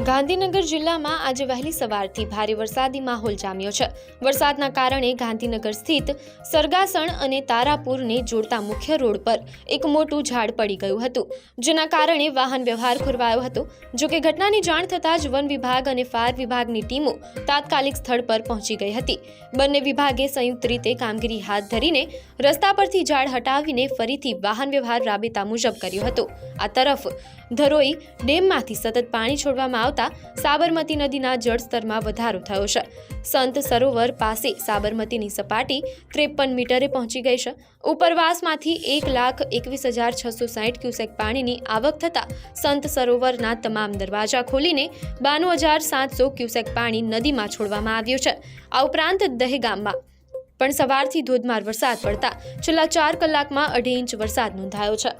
ગાંધીનગર જિલ્લામાં આજે વહેલી સવારથી ભારે વરસાદી માહોલ જામ્યો છે। વરસાદના કારણે ગાંધીનગર સ્થિત સરગાસણ અને તારાપુરને જોડતા મુખ્ય રોડ પર એક મોટું ઝાડ પડી ગયું હતું, જેના કારણે વાહન વ્યવહાર ખોરવાયો હતો। જો કે ઘટનાની જાણ થતાં જ વન વિભાગ અને ફાયર વિભાગની ટીમો તાત્કાલિક સ્થળ પર પહોંચી ગઈ હતી। બંને વિભાગે સંયુક્ત રીતે કામગીરી હાથ ધરીને રસ્તા પરથી ઝાડ હટાવીને ફરીથી વાહન વ્યવહાર રાબેતા મુજબ કર્યો હતો। આ તરફ ધરોઈ ડેમમાંથી સતત પાણી છોડવામાં આવતા સાબરમતી નદીના જળસ્તરમાં વધારો થયો છે। સંત સરોવર પાસે સાબરમતીની સપાટી 53 મીટરે પહોંચી ગઈ છે। ઉપરવાસમાંથી 1,21,660 ક્યુસેક પાણીની આવક થતાં સંત સરોવરના તમામ દરવાજા ખોલીને 92,700 ક્યુસેક પાણી નદીમાં છોડવામાં આવ્યું છે। આ ઉપરાંત દહેગામમાં પણ સવારથી ધોધમાર વરસાદ પડતા છેલ્લા 4 કલાકમાં 2.5 ઇંચ વરસાદ નોંધાયો છે।